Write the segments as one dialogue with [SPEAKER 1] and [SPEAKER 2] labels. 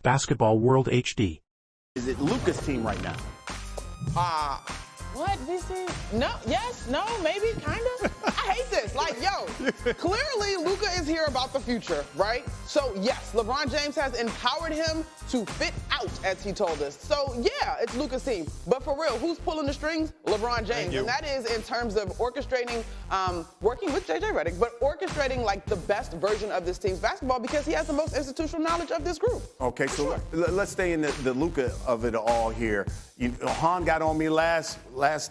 [SPEAKER 1] Basketball World HD.
[SPEAKER 2] Is it Luka's team right now?
[SPEAKER 3] What? This is no, yes, no, maybe, kind of. I hate this. Like, yo, clearly Luka is here about the future, right? So yes, LeBron James has empowered him to fit out, as he told us. So yeah, it's Luka's team. But for real, who's pulling the strings? LeBron James, and that is in terms of orchestrating, working with JJ Redick, but orchestrating like the best version of this team's basketball because he has the most institutional knowledge of this group.
[SPEAKER 2] Okay, so let's stay in the Luka of it all here. Han got on me last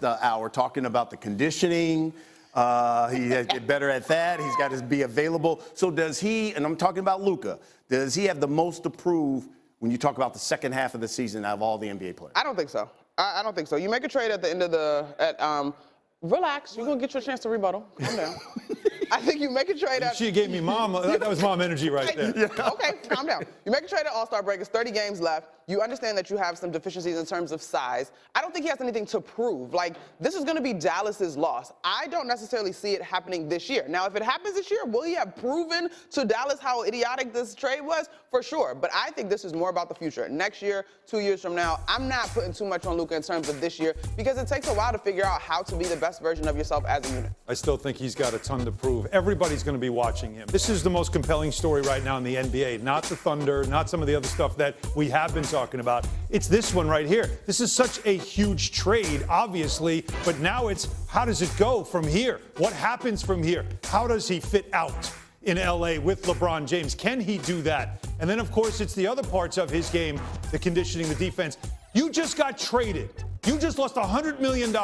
[SPEAKER 2] hour talking about the conditioning. He has to get better at that. He's got to be available. So does he, and I'm talking about Luka, does he have the most to prove when you talk about the second half of the season out of all the NBA players?
[SPEAKER 3] I don't think so. I don't think so. You make a trade at the end of the, relax, you're going to get your chance to rebuttal. Calm down. I think you make a trade at...
[SPEAKER 4] She gave me mom. That was mom energy right there.
[SPEAKER 3] Yeah. Okay, calm down. You make a trade at All-Star break. It's 30 games left. You understand that you have some deficiencies in terms of size. I don't think he has anything to prove. Like, this is going to be Dallas's loss. I don't necessarily see it happening this year. Now, if it happens this year, will he have proven to Dallas how idiotic this trade was? For sure. But I think this is more about the future. Next year, 2 years from now, I'm not putting too much on Luka in terms of this year because it takes a while to figure out how to be the best version of yourself as a unit.
[SPEAKER 4] I still think he's got a ton to prove. Everybody's going to be watching him. This is the most compelling story right now in the NBA. Not the Thunder, not some of the other stuff that we have been talking about. It's this one right here. This is such a huge trade, obviously, but now it's how does it go from here? What happens from here? How does he fit out in LA with LeBron James? Can he do that? And then, of course, it's the other parts of his game, the conditioning, the defense. You just got traded. You just lost $100 million.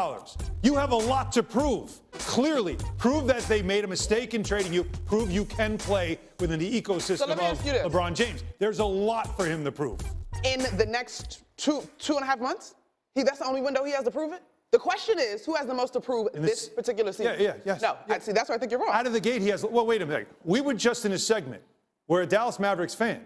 [SPEAKER 4] You have a lot to prove. Clearly, prove that they made a mistake in trading you. Prove you can play within the ecosystem of LeBron James. There's a lot for him to prove.
[SPEAKER 3] In the next two and a half months? That's the only window he has to prove it? The question is, who has the most to prove this particular season?
[SPEAKER 4] Yes.
[SPEAKER 3] No, see, that's where I think you're wrong.
[SPEAKER 4] Out of the gate, he has, well, wait a minute. We were just in a segment where a Dallas Mavericks fan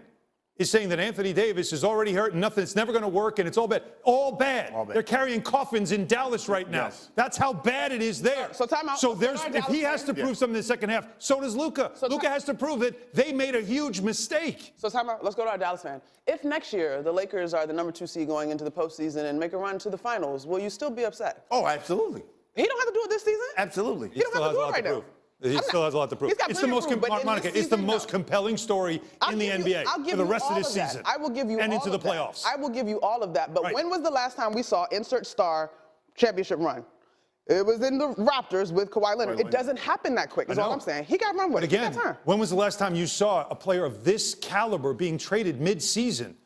[SPEAKER 4] is saying that Anthony Davis is already hurt and nothing, it's never going to work and it's all bad. All bad. They're carrying coffins in Dallas right now. Yes. That's how bad it is there.
[SPEAKER 3] So time out.
[SPEAKER 4] So if he has to prove something in the second half, so does Luka. Luka has to prove that they made a huge mistake.
[SPEAKER 3] So time out. Let's go to our Dallas fan. If next year the Lakers are the number 2 seed going into the postseason and make a run to the finals, will you still be upset?
[SPEAKER 2] Oh, absolutely.
[SPEAKER 3] He don't have to do it this season?
[SPEAKER 2] Absolutely.
[SPEAKER 3] He don't have to do it right now.
[SPEAKER 4] He still has a lot to prove.
[SPEAKER 3] It's the most,
[SPEAKER 4] Monica, it's the most compelling story in the NBA for the rest of this season.
[SPEAKER 3] I will give you
[SPEAKER 4] and
[SPEAKER 3] all
[SPEAKER 4] into the
[SPEAKER 3] of that.
[SPEAKER 4] playoffs.
[SPEAKER 3] I will give you all of that. But when was the last time we saw insert star championship run? It was in the Raptors with Kawhi Leonard. It doesn't happen that quick, is all I'm saying. He got run with it.
[SPEAKER 4] Again, when was the last time you saw a player of this caliber being traded mid-season?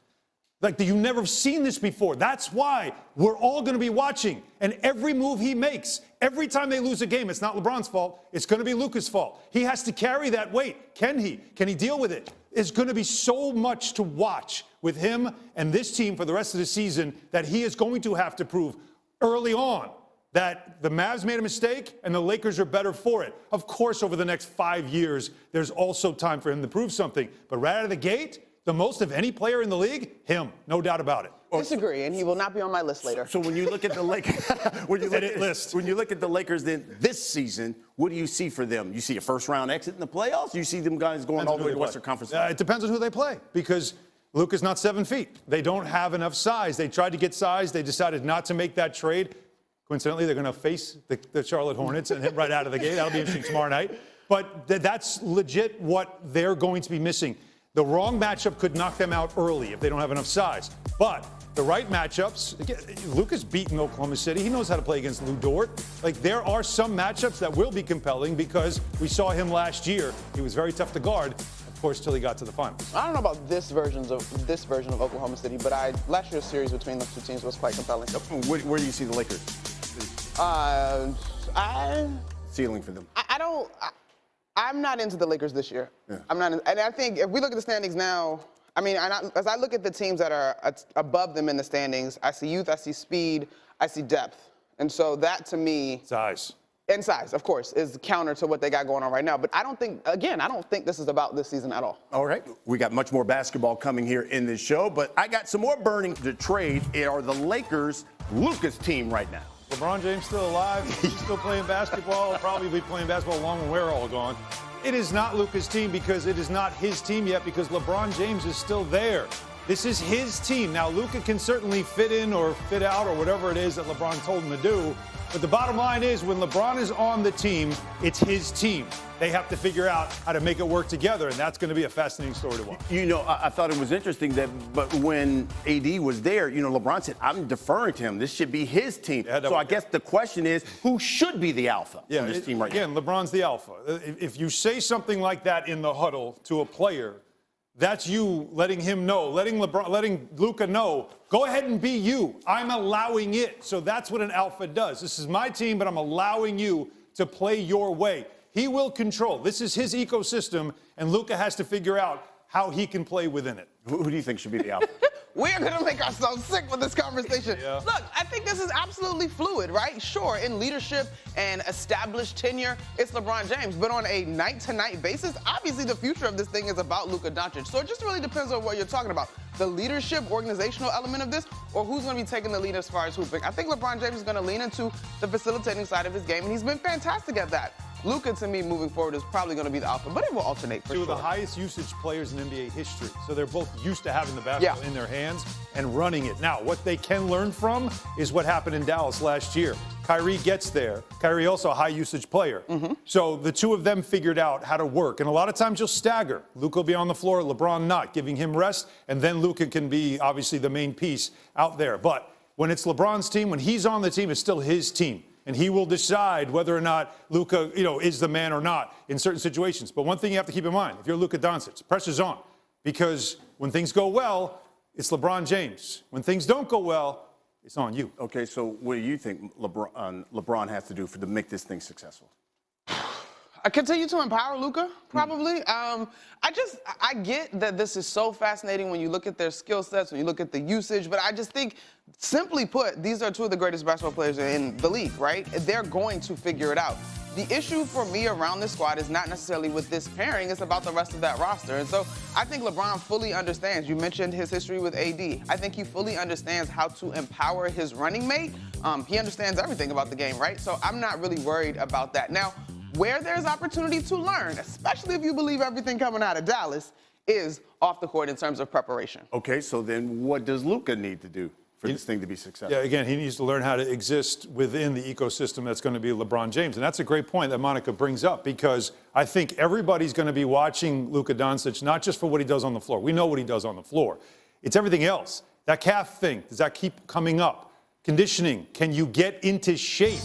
[SPEAKER 4] Like, you've never seen this before. That's why we're all going to be watching. And every move he makes, every time they lose a game, it's not LeBron's fault. It's going to be Luka's fault. He has to carry that weight. Can he? Can he deal with it? There's going to be so much to watch with him and this team for the rest of the season that he is going to have to prove early on that the Mavs made a mistake and the Lakers are better for it. Of course, over the next 5 years, there's also time for him to prove something. But right out of the gate, the most of any player in the league, him, no doubt about it.
[SPEAKER 3] Disagree, and he will not be on my list later.
[SPEAKER 2] So when you look at the Lakers, when you look at the Lakers then this season, what do you see for them? You see a first-round exit in the playoffs? You see them guys going all the way to the Western Conference?
[SPEAKER 4] It depends on who they play, because Luka's not 7 feet. They don't have enough size. They tried to get size. They decided not to make that trade. Coincidentally, they're going to face the Charlotte Hornets and hit right out of the gate. That'll be interesting tomorrow night. But that's legit what they're going to be missing. The wrong matchup could knock them out early if they don't have enough size. But the right matchups, Luka's beaten Oklahoma City. He knows how to play against Lou Dort. Like, there are some matchups that will be compelling because we saw him last year. He was very tough to guard, of course, till he got to the finals.
[SPEAKER 3] I don't know about this version of Oklahoma City, but last year's series between those two teams was quite compelling.
[SPEAKER 2] Where do you see the Lakers? Ceiling for them.
[SPEAKER 3] I'm not into the Lakers this year. Yeah. And I think if we look at the standings now, I mean, as I look at the teams that are above them in the standings, I see youth, I see speed, I see depth. And so that to me...
[SPEAKER 4] Size.
[SPEAKER 3] And size, of course, is counter to what they got going on right now. But I don't think this is about this season at all.
[SPEAKER 2] All right. We got much more basketball coming here in this show, but I got some more burning to trade. Are the Lakers Luka's team right now?
[SPEAKER 4] LeBron James still alive. He's still playing basketball. He'll probably be playing basketball long when we're all gone. It is not Luka's team because it is not his team yet because LeBron James is still there. This is his team. Now, Luka can certainly fit in or fit out or whatever it is that LeBron told him to do. But the bottom line is when LeBron is on the team, it's his team. They have to figure out how to make it work together, and that's going to be a fascinating story to watch.
[SPEAKER 2] You know, I thought it was interesting but when AD was there, LeBron said, I'm deferring to him. This should be his team.
[SPEAKER 4] Yeah,
[SPEAKER 2] so I guess the question is, who should be the alpha on this team right now?
[SPEAKER 4] Again, LeBron's the alpha. If you say something like that in the huddle to a player, that's you letting him know, letting Luka know, go ahead and be you. I'm allowing it. So that's what an alpha does. This is my team, but I'm allowing you to play your way. He will control. This is his ecosystem, and Luka has to figure out how he can play within it.
[SPEAKER 2] Who do you think should be the alpha?
[SPEAKER 3] We're going to make ourselves sick with this conversation.
[SPEAKER 4] Yeah.
[SPEAKER 3] Look, I think this is absolutely fluid, right? Sure, in leadership and established tenure, it's LeBron James. But on a night-to-night basis, obviously the future of this thing is about Luka Doncic. So it just really depends on what you're talking about. The leadership, organizational element of this, or who's going to be taking the lead as far as hooping. I think LeBron James is going to lean into the facilitating side of his game, and he's been fantastic at that. Luka, to me, moving forward, is probably going to be the alpha, but it will alternate for sure.
[SPEAKER 4] Two of the highest usage players in NBA history. So they're both used to having the basketball in their hands and running it. Now, what they can learn from is what happened in Dallas last year. Kyrie gets there. Kyrie also a high usage player. So the two of them figured out how to work. And a lot of times you'll stagger. Luka will be on the floor, LeBron not, giving him rest. And then Luka can be obviously the main piece out there. But when it's LeBron's team, when he's on the team, it's still his team. And he will decide whether or not Luka, is the man or not in certain situations. But one thing you have to keep in mind, if you're Luka Doncic, pressure's on. Because when things go well, it's LeBron James. When things don't go well, it's on you.
[SPEAKER 2] Okay, so what do you think LeBron has to do to make this thing successful?
[SPEAKER 3] I continue to empower Luka, probably. I get that this is so fascinating when you look at their skill sets, when you look at the usage, but I just think, simply put, these are two of the greatest basketball players in the league, right? They're going to figure it out. The issue for me around this squad is not necessarily with this pairing, it's about the rest of that roster. And so I think LeBron fully understands. You mentioned his history with AD. I think he fully understands how to empower his running mate. He understands everything about the game, right? So I'm not really worried about that. Now, where there's opportunity to learn, especially if you believe everything coming out of Dallas, is off the court in terms of preparation.
[SPEAKER 2] Okay, so then what does Luka need to do for this thing to be successful?
[SPEAKER 4] Yeah, again, he needs to learn how to exist within the ecosystem that's going to be LeBron James. And that's a great point that Monica brings up, because I think everybody's going to be watching Luka Doncic, not just for what he does on the floor. We know what he does on the floor. It's everything else. That calf thing, does that keep coming up? Conditioning, can you get into shape?